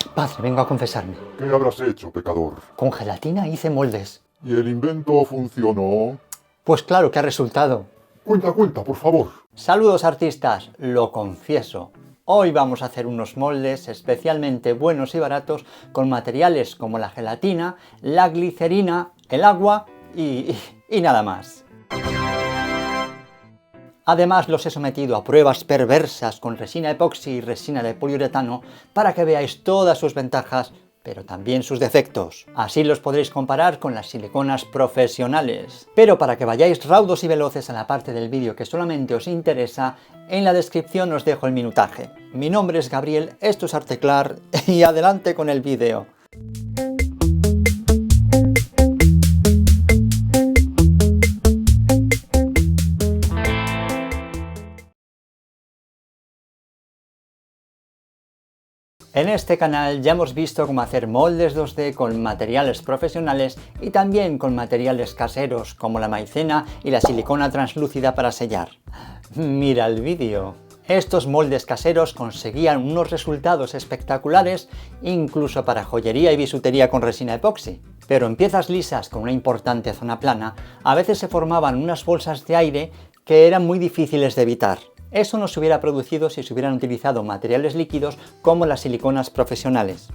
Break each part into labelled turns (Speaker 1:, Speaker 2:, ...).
Speaker 1: Padre, vengo a confesarme.
Speaker 2: ¿Qué habrás hecho, pecador?
Speaker 1: Con gelatina hice moldes.
Speaker 2: ¿Y el invento funcionó?
Speaker 1: Pues claro que ha resultado.
Speaker 2: Cuenta, por favor.
Speaker 1: Saludos artistas, lo confieso. Hoy vamos a hacer unos moldes especialmente buenos y baratos con materiales como la gelatina, la glicerina, el agua y nada más. Además los he sometido a pruebas perversas con resina epoxi y resina de poliuretano para que veáis todas sus ventajas, pero también sus defectos. Así los podréis comparar con las siliconas profesionales. Pero para que vayáis raudos y veloces a la parte del vídeo que solamente os interesa, en la descripción os dejo el minutaje. Mi nombre es Gabriel, esto es Arteclar y adelante con el vídeo. En este canal ya hemos visto cómo hacer moldes 2D con materiales profesionales y también con materiales caseros como la maicena y la silicona translúcida para sellar. Mira el vídeo. Estos moldes caseros conseguían unos resultados espectaculares incluso para joyería y bisutería con resina epoxi. Pero en piezas lisas con una importante zona plana a veces se formaban unas bolsas de aire que eran muy difíciles de evitar. Eso no se hubiera producido si se hubieran utilizado materiales líquidos como las siliconas profesionales.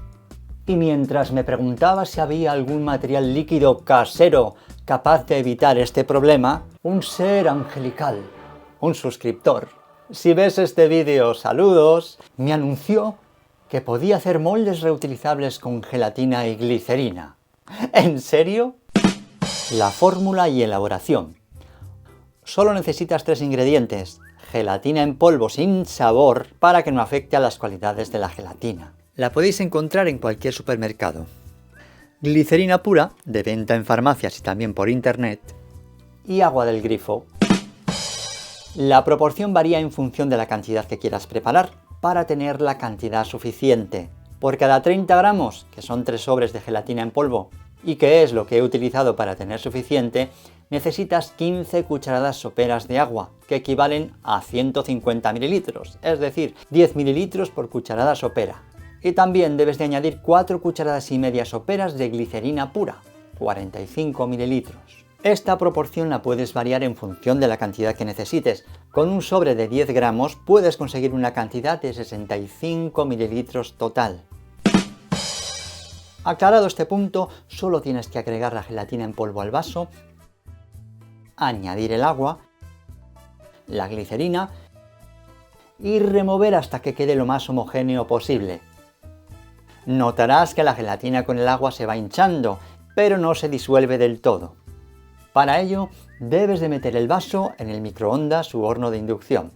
Speaker 1: Y mientras me preguntaba si había algún material líquido casero capaz de evitar este problema, un ser angelical, un suscriptor, si ves este vídeo, saludos, me anunció que podía hacer moldes reutilizables con gelatina y glicerina. ¿En serio? La fórmula y elaboración. Solo necesitas 3 ingredientes. Gelatina en polvo sin sabor para que no afecte a las cualidades de la gelatina. La podéis encontrar en cualquier supermercado. Glicerina pura, de venta en farmacias y también por internet. Y agua del grifo. La proporción varía en función de la cantidad que quieras preparar para tener la cantidad suficiente. Por cada 30 gramos, que son 3 sobres de gelatina en polvo, y que es lo que he utilizado para tener suficiente, necesitas 15 cucharadas soperas de agua, que equivalen a 150 mililitros, es decir, 10 mililitros por cucharada sopera. Y también debes de añadir 4 cucharadas y media soperas de glicerina pura, 45 mililitros. Esta proporción la puedes variar en función de la cantidad que necesites. Con un sobre de 10 gramos puedes conseguir una cantidad de 65 mililitros total. Aclarado este punto, solo tienes que agregar la gelatina en polvo al vaso, añadir el agua, la glicerina y remover hasta que quede lo más homogéneo posible. Notarás que la gelatina con el agua se va hinchando, pero no se disuelve del todo. Para ello, debes de meter el vaso en el microondas u horno de inducción.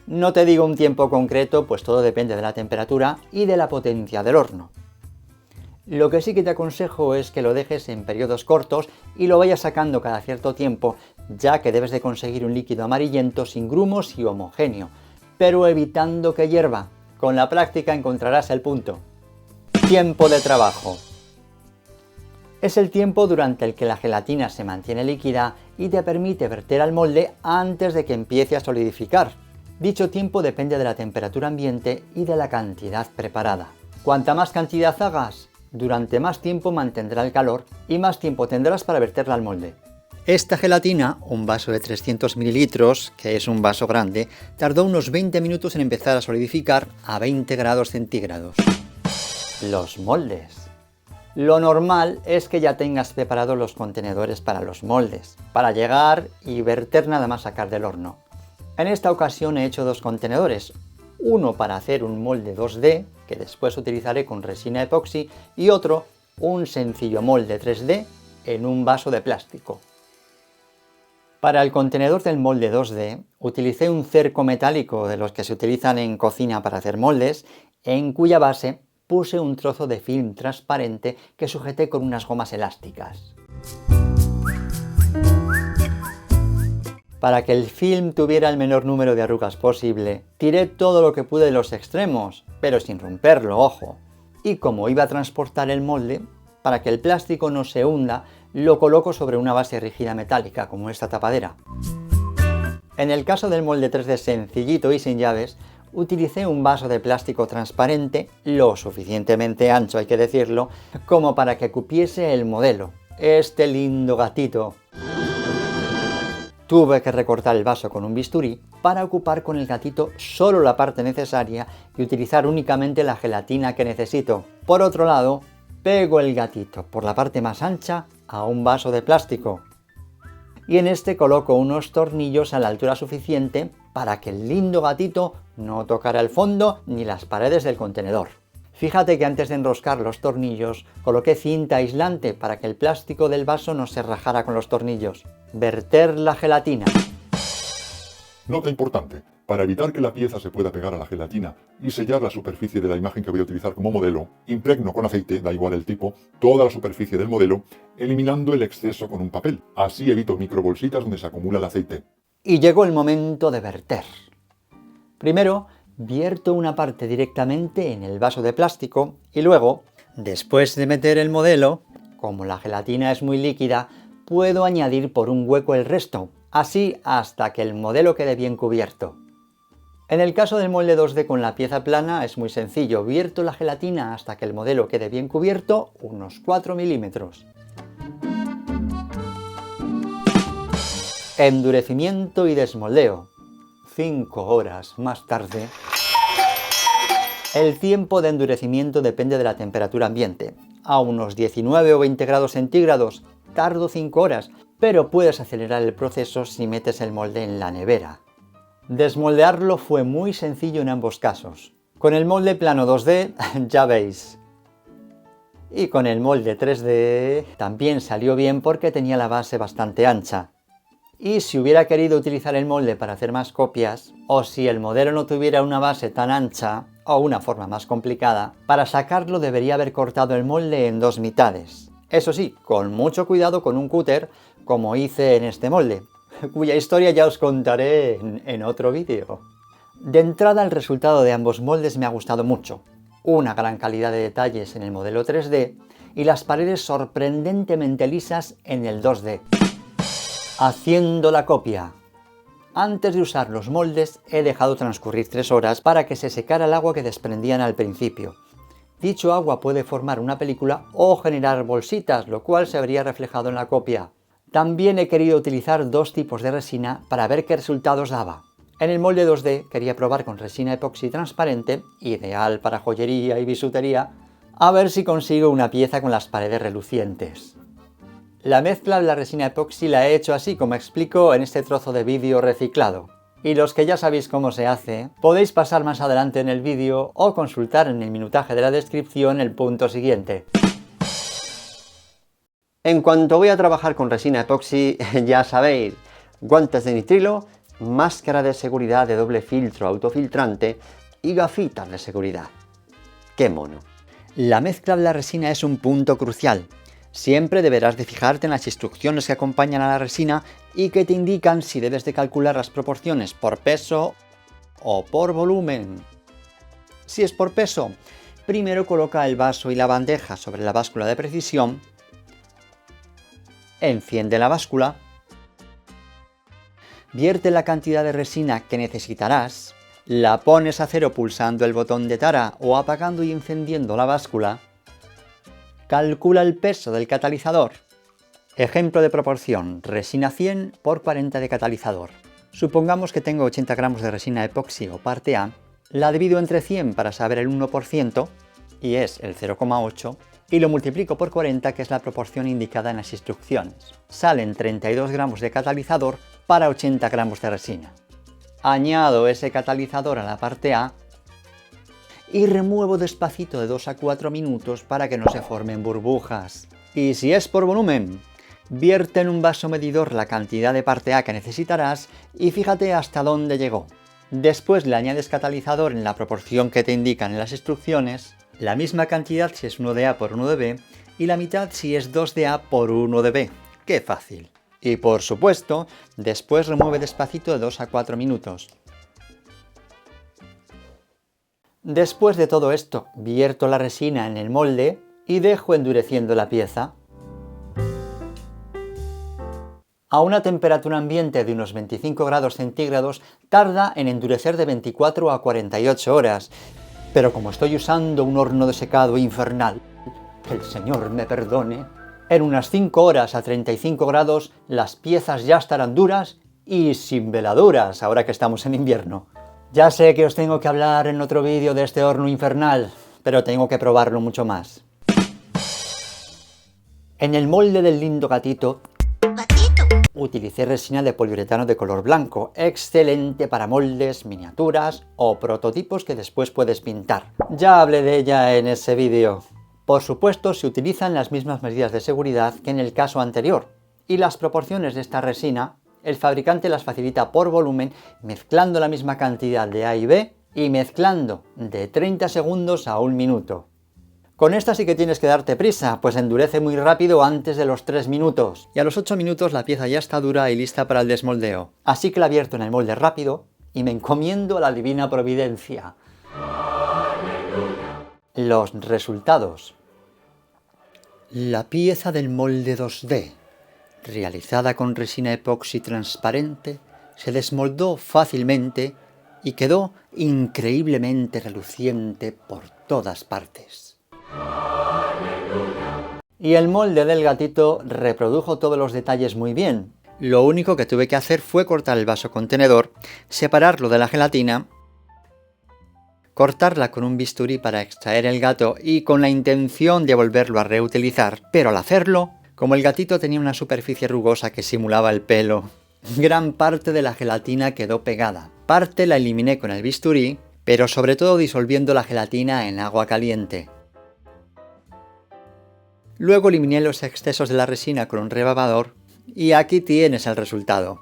Speaker 1: No te digo un tiempo concreto, pues todo depende de la temperatura y de la potencia del horno. Lo que sí que te aconsejo es que lo dejes en periodos cortos y lo vayas sacando cada cierto tiempo, ya que debes de conseguir un líquido amarillento sin grumos y homogéneo, pero evitando que hierva. Con la práctica encontrarás el punto. Tiempo de trabajo. Es el tiempo durante el que la gelatina se mantiene líquida y te permite verter al molde antes de que empiece a solidificar. Dicho tiempo depende de la temperatura ambiente y de la cantidad preparada. Cuanta más cantidad hagas, durante más tiempo mantendrá el calor y más tiempo tendrás para verterla al molde. Esta gelatina, un vaso de 300 mililitros, que es un vaso grande, tardó unos 20 minutos en empezar a solidificar a 20 grados centígrados. Los moldes. Lo normal es que ya tengas preparados los contenedores para los moldes, para llegar y verter nada más sacar del horno. En esta ocasión he hecho 2 contenedores, uno para hacer un molde 2D, que después utilizaré con resina epoxi, y otro, un sencillo molde 3D en un vaso de plástico. Para el contenedor del molde 2D, utilicé un cerco metálico de los que se utilizan en cocina para hacer moldes, en cuya base puse un trozo de film transparente que sujeté con unas gomas elásticas. Para que el film tuviera el menor número de arrugas posible, tiré todo lo que pude de los extremos, pero sin romperlo, ojo. Y como iba a transportar el molde, para que el plástico no se hunda, lo coloco sobre una base rígida metálica, como esta tapadera. En el caso del molde 3D sencillito y sin llaves, utilicé un vaso de plástico transparente, lo suficientemente ancho hay que decirlo, como para que cupiese el modelo, este lindo gatito. Tuve que recortar el vaso con un bisturí para ocupar con el gatito solo la parte necesaria y utilizar únicamente la gelatina que necesito. Por otro lado, pego el gatito por la parte más ancha a un vaso de plástico. Y en este coloco unos tornillos a la altura suficiente para que el lindo gatito no tocara el fondo ni las paredes del contenedor. Fíjate que antes de enroscar los tornillos coloqué cinta aislante para que el plástico del vaso no se rajara con los tornillos. Verter la gelatina.
Speaker 2: Nota importante. Para evitar que la pieza se pueda pegar a la gelatina y sellar la superficie de la imagen que voy a utilizar como modelo, impregno con aceite, da igual el tipo, toda la superficie del modelo, eliminando el exceso con un papel. Así evito microbolsitas donde se acumula el aceite.
Speaker 1: Y llegó el momento de verter. Primero, vierto una parte directamente en el vaso de plástico y luego, después de meter el modelo, como la gelatina es muy líquida, puedo añadir por un hueco el resto, así hasta que el modelo quede bien cubierto. En el caso del molde 2D con la pieza plana es muy sencillo, vierto la gelatina hasta que el modelo quede bien cubierto, unos 4 milímetros. Endurecimiento y desmoldeo. 5 horas más tarde. El tiempo de endurecimiento depende de la temperatura ambiente. A unos 19 o 20 grados centígrados tardo 5 horas, pero puedes acelerar el proceso si metes el molde en la nevera. Desmoldearlo fue muy sencillo en ambos casos. Con el molde plano 2D, ya veis. Y con el molde 3D también salió bien porque tenía la base bastante ancha. Y si hubiera querido utilizar el molde para hacer más copias, o si el modelo no tuviera una base tan ancha, o una forma más complicada, para sacarlo debería haber cortado el molde en 2 mitades. Eso sí, con mucho cuidado con un cúter, como hice en este molde, cuya historia ya os contaré en otro vídeo. De entrada, el resultado de ambos moldes me ha gustado mucho. Una gran calidad de detalles en el modelo 3D y las paredes sorprendentemente lisas en el 2D. Haciendo la copia. Antes de usar los moldes he dejado transcurrir 3 horas para que se secara el agua que desprendían al principio. Dicho agua puede formar una película o generar bolsitas, lo cual se habría reflejado en la copia. También he querido utilizar 2 tipos de resina para ver qué resultados daba. En el molde 2D quería probar con resina epoxi transparente, ideal para joyería y bisutería, a ver si consigo una pieza con las paredes relucientes. La mezcla de la resina epoxi la he hecho así como explico en este trozo de vídeo reciclado. Y los que ya sabéis cómo se hace, podéis pasar más adelante en el vídeo o consultar en el minutaje de la descripción el punto siguiente. En cuanto voy a trabajar con resina epoxi, ya sabéis, guantes de nitrilo, máscara de seguridad de doble filtro autofiltrante y gafitas de seguridad. ¡Qué mono! La mezcla de la resina es un punto crucial. Siempre deberás de fijarte en las instrucciones que acompañan a la resina y que te indican si debes de calcular las proporciones por peso o por volumen. Si es por peso, primero coloca el vaso y la bandeja sobre la báscula de precisión, enciende la báscula, vierte la cantidad de resina que necesitarás, la pones a cero pulsando el botón de tara o apagando y encendiendo la báscula, calcula el peso del catalizador. Ejemplo de proporción, resina 100 por 40 de catalizador. Supongamos que tengo 80 gramos de resina epoxi o parte A, la divido entre 100 para saber el 1%, y es el 0,8, y lo multiplico por 40, que es la proporción indicada en las instrucciones. Salen 32 gramos de catalizador para 80 gramos de resina. Añado ese catalizador a la parte A y remuevo despacito de 2 a 4 minutos para que no se formen burbujas. Y si es por volumen, vierte en un vaso medidor la cantidad de parte A que necesitarás y fíjate hasta dónde llegó. Después le añades catalizador en la proporción que te indican en las instrucciones, la misma cantidad si es 1 de A por 1 de B y la mitad si es 2 de A por 1 de B. ¡Qué fácil! Y por supuesto, después remueve despacito de 2 a 4 minutos. Después de todo esto, vierto la resina en el molde y dejo endureciendo la pieza. A una temperatura ambiente de unos 25 grados centígrados tarda en endurecer de 24 a 48 horas. Pero como estoy usando un horno de secado infernal, que el Señor me perdone, en unas 5 horas a 35 grados las piezas ya estarán duras y sin veladuras, ahora que estamos en invierno. Ya sé que os tengo que hablar en otro vídeo de este horno infernal, pero tengo que probarlo mucho más. En el molde del lindo gatito, utilicé resina de poliuretano de color blanco, excelente para moldes, miniaturas o prototipos que después puedes pintar. Ya hablé de ella en ese vídeo. Por supuesto, se utilizan las mismas medidas de seguridad que en el caso anterior, y las proporciones de esta resina, el fabricante las facilita por volumen, mezclando la misma cantidad de A y B y mezclando de 30 segundos a 1 minuto. Con esta sí que tienes que darte prisa, pues endurece muy rápido antes de los 3 minutos. Y a los 8 minutos la pieza ya está dura y lista para el desmoldeo. Así que la vierto en el molde rápido y me encomiendo a la divina providencia. Los resultados. La pieza del molde 2D, realizada con resina epoxi transparente, se desmoldó fácilmente y quedó increíblemente reluciente por todas partes. Y el molde del gatito reprodujo todos los detalles muy bien. Lo único que tuve que hacer fue cortar el vaso contenedor, separarlo de la gelatina, cortarla con un bisturí para extraer el gato y con la intención de volverlo a reutilizar, pero al hacerlo, como el gatito tenía una superficie rugosa que simulaba el pelo, gran parte de la gelatina quedó pegada. Parte la eliminé con el bisturí, pero sobre todo disolviendo la gelatina en agua caliente. Luego eliminé los excesos de la resina con un rebabador y aquí tienes el resultado.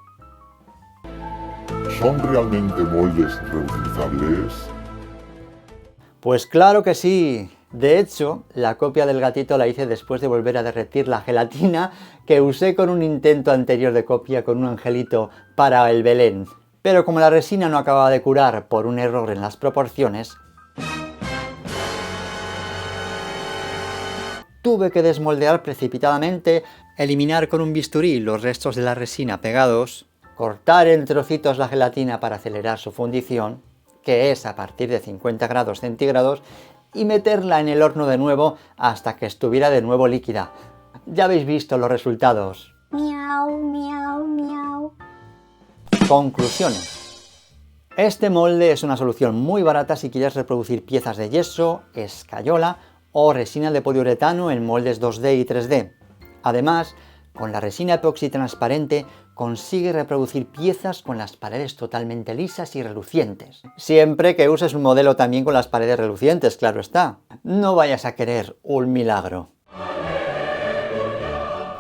Speaker 2: ¿Son realmente moldes reutilizables?
Speaker 1: Pues claro que sí. De hecho, la copia del gatito la hice después de volver a derretir la gelatina que usé con un intento anterior de copia con un angelito para el Belén. Pero como la resina no acababa de curar por un error en las proporciones, tuve que desmoldear precipitadamente, eliminar con un bisturí los restos de la resina pegados, cortar en trocitos la gelatina para acelerar su fundición, que es a partir de 50 grados centígrados, y meterla en el horno de nuevo hasta que estuviera de nuevo líquida. Ya habéis visto los resultados.
Speaker 3: Miau, miau, miau.
Speaker 1: Conclusiones. Este molde es una solución muy barata si quieres reproducir piezas de yeso, escayola o resina de poliuretano en moldes 2D y 3D. Además, con la resina epoxi transparente consigue reproducir piezas con las paredes totalmente lisas y relucientes. Siempre que uses un modelo también con las paredes relucientes, claro está. No vayas a querer un milagro.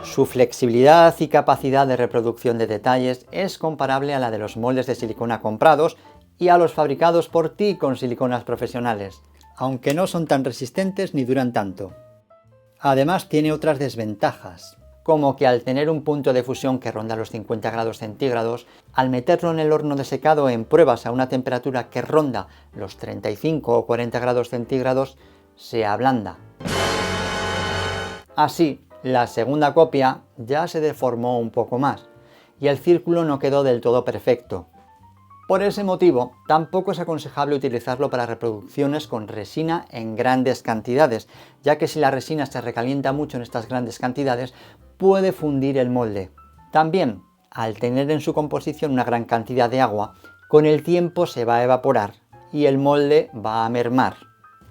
Speaker 1: Su flexibilidad y capacidad de reproducción de detalles es comparable a la de los moldes de silicona comprados y a los fabricados por ti con siliconas profesionales, aunque no son tan resistentes ni duran tanto. Además tiene otras desventajas, como que al tener un punto de fusión que ronda los 50 grados centígrados, al meterlo en el horno de secado en pruebas a una temperatura que ronda los 35 o 40 grados centígrados, se ablanda. Así, la segunda copia ya se deformó un poco más, y el círculo no quedó del todo perfecto. Por ese motivo, tampoco es aconsejable utilizarlo para reproducciones con resina en grandes cantidades, ya que si la resina se recalienta mucho en estas grandes cantidades, puede fundir el molde. También, al tener en su composición una gran cantidad de agua, con el tiempo se va a evaporar y el molde va a mermar.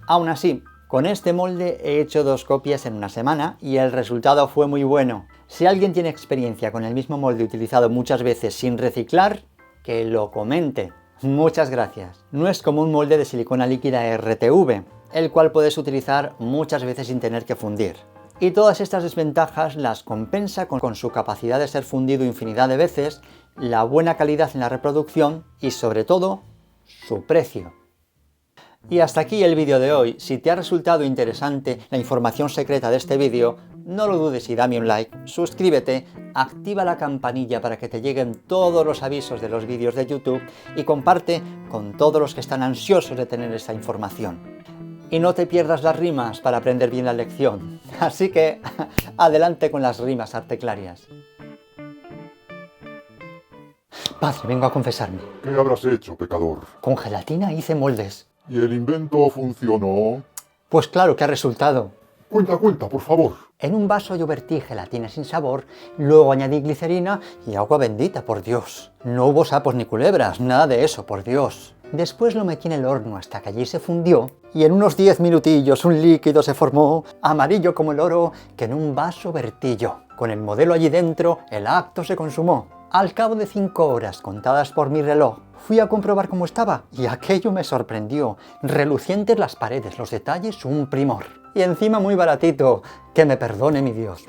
Speaker 1: Aún así, con este molde he hecho 2 copias en una semana y el resultado fue muy bueno. Si alguien tiene experiencia con el mismo molde utilizado muchas veces sin reciclar, que lo comente. Muchas gracias. No es como un molde de silicona líquida RTV, el cual puedes utilizar muchas veces sin tener que fundir. Y todas estas desventajas las compensa con su capacidad de ser fundido infinidad de veces, la buena calidad en la reproducción y sobre todo, su precio. Y hasta aquí el vídeo de hoy. Si te ha resultado interesante la información secreta de este vídeo, no lo dudes y dame un like, suscríbete, activa la campanilla para que te lleguen todos los avisos de los vídeos de YouTube y comparte con todos los que están ansiosos de tener esta información. Y no te pierdas las rimas para aprender bien la lección. Así que, adelante con las rimas arteclarias. Padre, vengo a confesarme.
Speaker 2: ¿Qué habrás hecho, pecador?
Speaker 1: Con gelatina hice moldes.
Speaker 2: ¿Y el invento funcionó?
Speaker 1: Pues claro que ha resultado.
Speaker 2: Cuenta, por favor.
Speaker 1: En un vaso yo vertí gelatina sin sabor, luego añadí glicerina y agua bendita, por Dios. No hubo sapos ni culebras, nada de eso, por Dios. Después lo metí en el horno hasta que allí se fundió y en unos 10 minutillos un líquido se formó, amarillo como el oro, que en un vaso vertí yo. Con el modelo allí dentro, el acto se consumó. Al cabo de 5 horas contadas por mi reloj, fui a comprobar cómo estaba y aquello me sorprendió. Relucientes las paredes, los detalles, un primor. Y encima muy baratito, que me perdone mi Dios.